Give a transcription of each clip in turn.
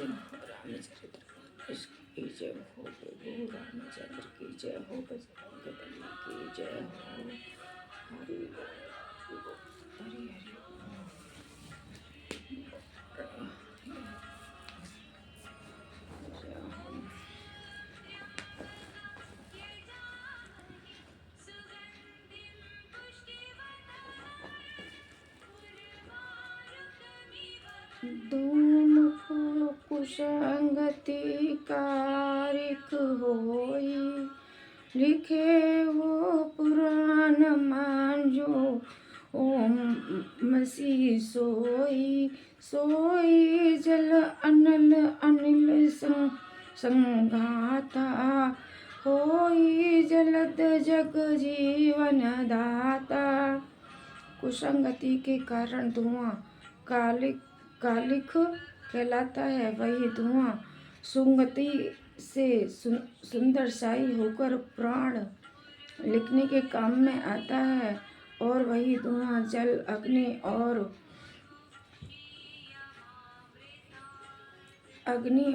जय हो रामचरित्र मानस की जय हो प्रभु रामचंद्र की जय हो बजरंगबली की जय हो। हरि बोल, हरि हरि जय हो। धूम फूल कुसंगति कारिक होई, लिखे वो पुराण मांझो ओम मसी सोई। सोई जल अनल अनिल संघाता, होई जलद जग जीवन दाता। कुसंगति के कारण धुआं कालिक कहलाता है। वही धुआं सुंगति से सुंदर साई होकर प्राण लिखने के काम में आता है। और वही धुआं जल अग्नि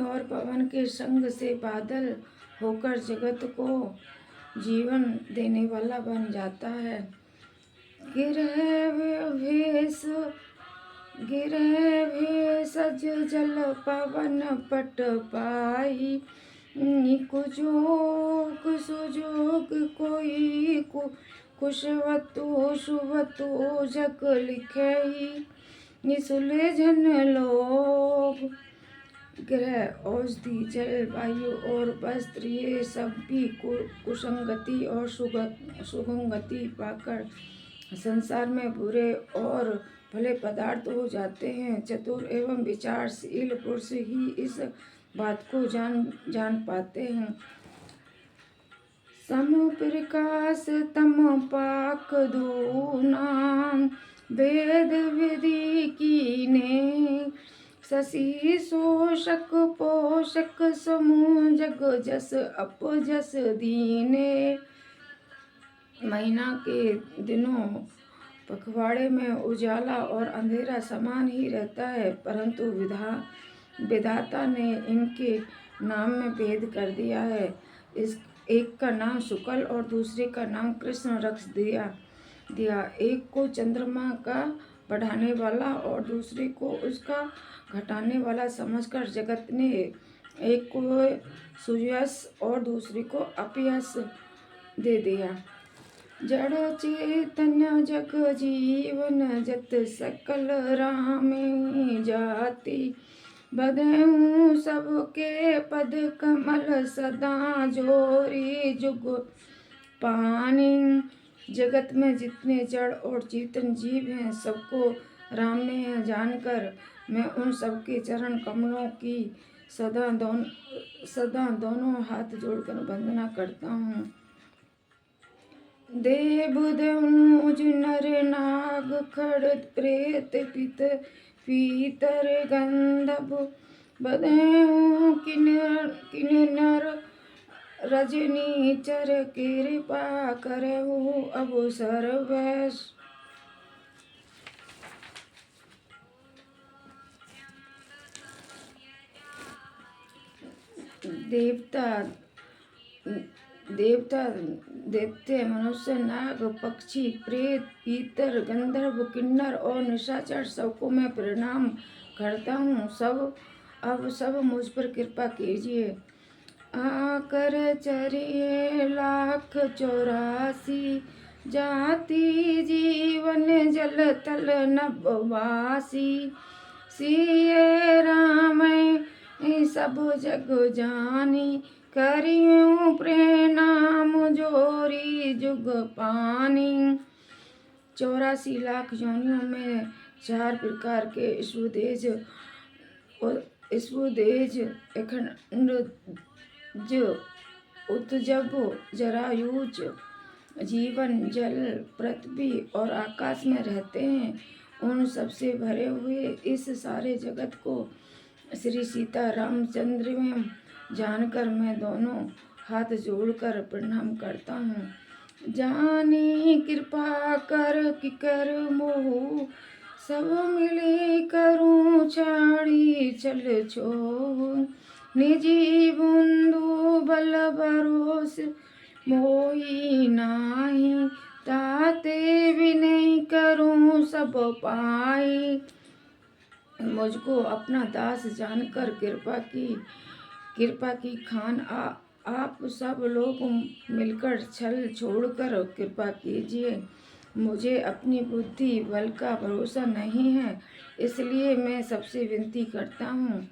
और पवन के संग से बादल होकर जगत को जीवन देने वाला बन जाता है। गिरह भेषज जल पवन पट पाई, कुजोग सुजोग कोई कुशवतु शुभतु जग लिखे सुलझन लोग। ग्रह औषधि जल वायु और वस्त्र ये सब भी कुसंगति और सुगंगति पाकर संसार में बुरे और भले पदार्थ हो जाते हैं। चतुर एवं विचारशील पुरुष ही इस बात को जान पाते हैं। सम प्रकाश तम पाक दूनाम, वेद विधि कीने शशि शोषक पोषक समूह जग जस अपजस दीने। महीना के दिनों पखवाड़े में उजाला और अंधेरा समान ही रहता है, परंतु विधाता ने इनके नाम में भेद कर दिया है। इस एक का नाम शुक्ल और दूसरे का नाम कृष्ण रख दिया। एक को चंद्रमा का बढ़ाने वाला और दूसरे को उसका घटाने वाला समझकर जगत ने एक को सुयश और दूसरे को अपयश दे दिया। जड़ चेतन जग जीवन जत सकल रामे जाति, बधऊँ सबके पद कमल सदा जोरी जुग पानी। जगत में जितने जड़ और चेतन जीव हैं, सबको राम में जानकर मैं उन सबके चरण कमलों की सदा दोनों हाथ जोड़कर वंदना करता हूँ। देव दंज नर नाग खड़ प्रेत पित पीतर गंधर्व, बधऊँ किन्नर रजनीचर कृपा करहु अब सर्वैश। देवते मनुष्य नाग पक्षी प्रेत पीतर गंधर्व किन्नर और निशाचर सबको मैं प्रणाम करता हूँ। सब मुझ पर कृपा कीजिए। आकर चरिए 1,84 जाति जीवन जल तल नभवासी। सिए राम सब जग जानी, करियूं प्रणाम जोरी जुग पानी। 84 लाख योनियों में 4 प्रकार के ईश्वदेज अखंड उत्जब जरायुज जीवन जल पृथ्वी और आकाश में रहते हैं। उन सबसे भरे हुए इस सारे जगत को श्री सीता रामचंद्र में जानकर मैं दोनों हाथ जोड़कर प्रणाम करता हूँ। जानी कृपा कर किकर मोह, सब मिली करूँ छाड़ी चल छो निजी बूंदू बल भरोस मोही नाही ताते भी नहीं करूं सब पाई। मुझको अपना दास जानकर कृपा की खान आप सब लोग मिलकर छल छोड़कर कृपा कीजिए। मुझे अपनी बुद्धि बल का भरोसा नहीं है, इसलिए मैं सबसे विनती करता हूँ।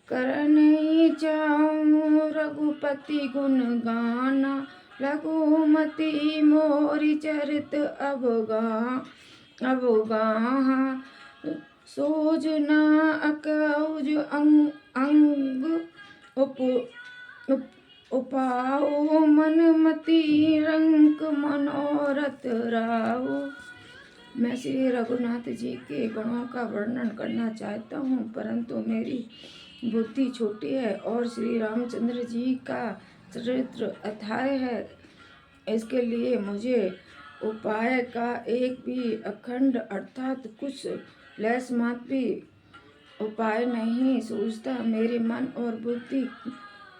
करने चाहूँ रघुपति गुण गाना लघुमती मोरी चरित अवगाहा सोज न अकौज अंग उपाओ मन मति रंक मनोरथ राओ। मैं श्री रघुनाथ जी के गुणों का वर्णन करना चाहता हूँ, परंतु मेरी बुद्धि छोटी है और श्री रामचंद्र जी का चरित्र अथाह है। इसके लिए मुझे उपाय का एक भी अखंड अर्थात कुछ लेस मात्र भी उपाय नहीं सूझता। मेरे मन और बुद्धि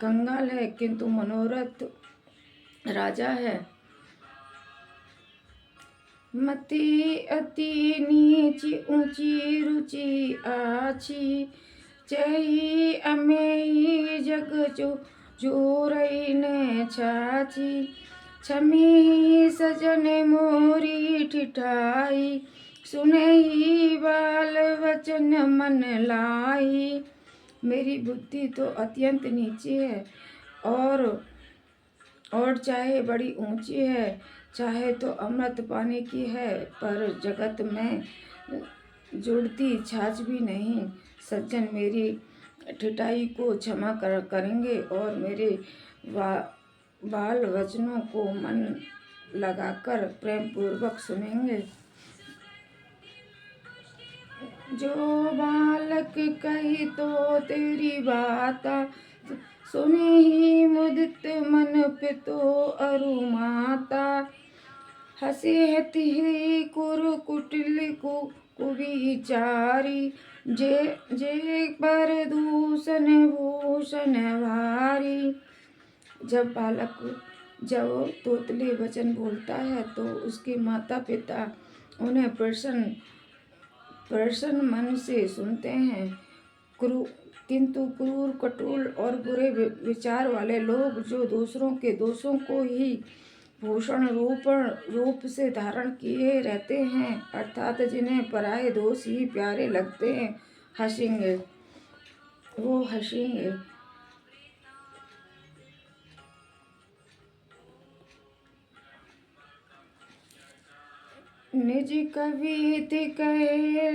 कंगाल है, किंतु मनोरथ राजा है। मति अति नीची ऊंची रुचि आछी चही अमेही जग जोरई ने छाची छमी सजन मोरी ठिठाई सुने ही बाल वचन मन लाई। मेरी बुद्धि तो अत्यंत नीची है और चाहे बड़ी ऊंची है, चाहे तो अमृत पानी की है, पर जगत में जुड़ती छाछ भी नहीं। सज्जन मेरी ठिठाई को क्षमा करेंगे और मेरे बाल वचनों को मन लगाकर प्रेम पूर्वक सुनेंगे। जो बालक कही तो तेरी बाता सुने ही मुदित मन पितो अरु माता हसी हति कुटिल कुविचारी जे पर दूषण भूषण भारी। जब तोतले वचन बोलता है तो उसके माता पिता उन्हें प्रसन्न मन से सुनते हैं, किंतु क्रूर कटुल और बुरे विचार वाले लोग जो दूसरों के दोषों को ही भूषण रूप से धारण किए रहते हैं, अर्थात जिन्हें पराये दोष ही प्यारे लगते हैं, वो हंसेंगे। निज कवित कहे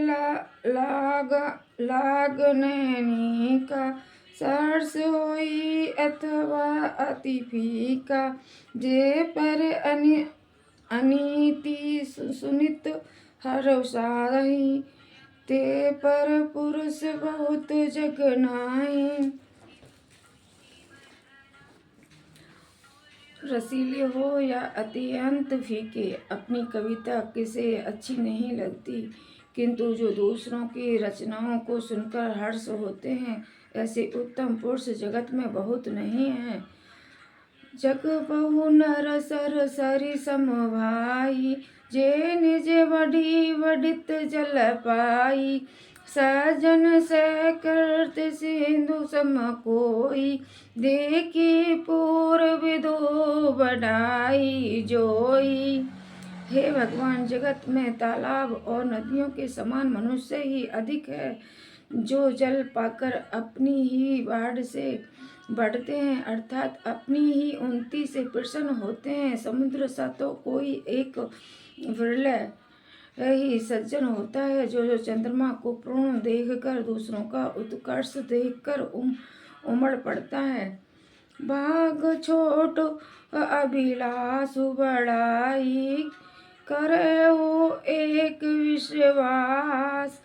लागने का सरस होई अथवा अति फीका जे पर अनीति सुनित हर साही ते पर पुरुष बहुत जग नाहीं। रसीले हो या अत्यंत फीके, अपनी कविता किसे अच्छी नहीं लगती, किंतु जो दूसरों की रचनाओं को सुनकर हर्ष होते हैं, ऐसे उत्तम पुरुष जगत में बहुत नहीं हैं। जग बहु नर सर सरि सम भाई जे निज वढ़ी वढ़ित जल पाई सजन से करत सिंधु सम कोई देखी पूर्व दो बढ़ाई जोई। हे भगवान, जगत में तालाब और नदियों के समान मनुष्य ही अधिक है, जो जल पाकर अपनी ही बाढ़ से बढ़ते हैं, अर्थात अपनी ही उन्नति से प्रसन्न होते हैं। समुद्र सा तो कोई एक विरल ही सज्जन होता है जो चंद्रमा को पूर्ण देखकर दूसरों का उत्कर्ष देखकर उमड़ पड़ता है। भाग छोट अभिलाष बढ़ाई करे वो एक विश्वास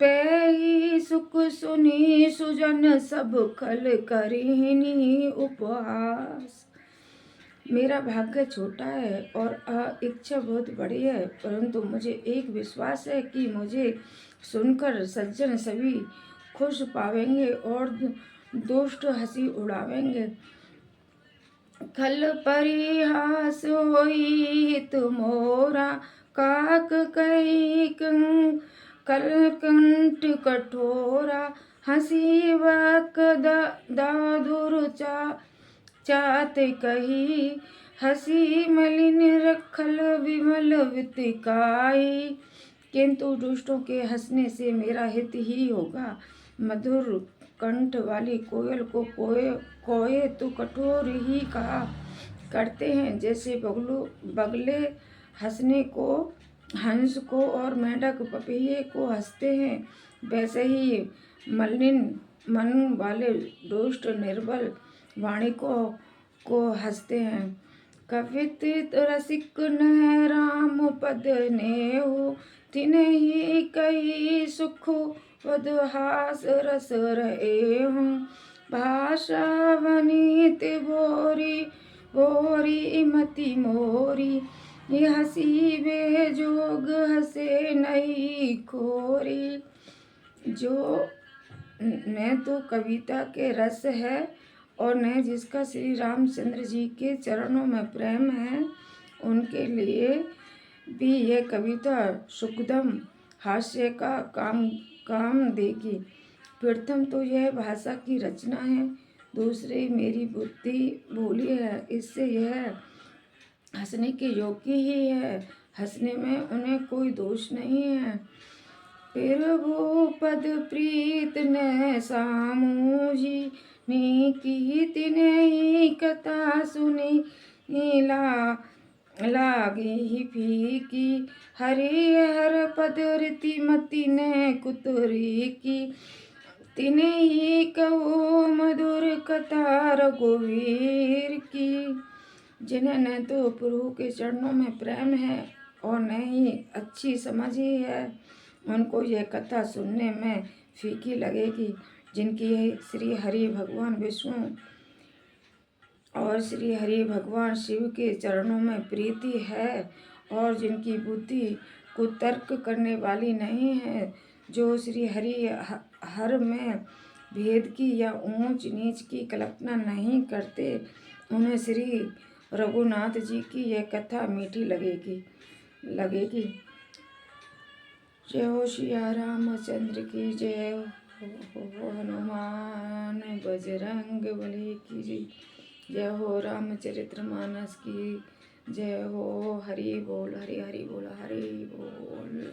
पेही सुख सुनी सुजन सब खल करीनी उपहास। मेरा भाग्य छोटा है और इच्छा बहुत बड़ी है, परंतु मुझे एक विश्वास है कि मुझे सुनकर सज्जन सभी खुश पावेंगे और दुष्ट हंसी उड़ावेंगे। खल परिहास होई तुमोरा, काक कही कलकंठ कठोरा, हंसी वक दादुर चात कही, हंसी मलिन रखल विमल वितिकाई। किंतु दुष्टों के हंसने से मेरा हित ही होगा। मधुर कंठ वाली कोयल को कोए तो कठोर ही कहा करते हैं। जैसे बगले हंसने को हंस को और मेंढक पपीहे को हंसते हैं, वैसे ही मलिन मन वाले दुष्ट निर्बल वाणी को हंसते हैं। कवित रसिक न राम पद ने हो, तिन्हें ही कही सुख वधहास रस रहे हूँ। भाषा वनित भोरी भोरी मति मोरी, ये हंसी बेजोग हंसे नहीं खोरी। जो न तो कविता के रस है और न जिसका श्री रामचंद्र जी के चरणों में प्रेम है, उनके लिए भी यह कविता सुखदम हास्य का काम देगी। प्रथम तो यह भाषा की रचना है, दूसरी मेरी बुद्धि भोली है, इससे यह हंसने के योग्य ही है। हंसने में उन्हें कोई दोष नहीं है। फिर वो पद प्रीत ने सामूजी नी की, तिन्हें ही कथा सुनी लागी ही फीकी। हरिहर पद रीति मति ने कुतरी की, तिन्हें ही कहो मधुर कथा रघुवीर की। जिन्हें न तो प्रभु के चरणों में प्रेम है और न ही अच्छी समझ ही है, उनको यह कथा सुनने में फीकी लगेगी। जिनकी श्री हरि भगवान विष्णु और श्री हरि भगवान शिव के चरणों में प्रीति है और जिनकी बुद्धि कुतर्क करने वाली नहीं है, जो श्री हरि हर में भेद की या ऊंच नीच की कल्पना नहीं करते, उन्हें श्री रघुनाथ जी की यह कथा मीठी लगेगी। जय हो सिया रामचंद्र की जय हो, हनुमान बजरंग बली की जय हो, रामचरितमानस की जय हो। हरि बोल, हरि हरि बोल, हरि बोल।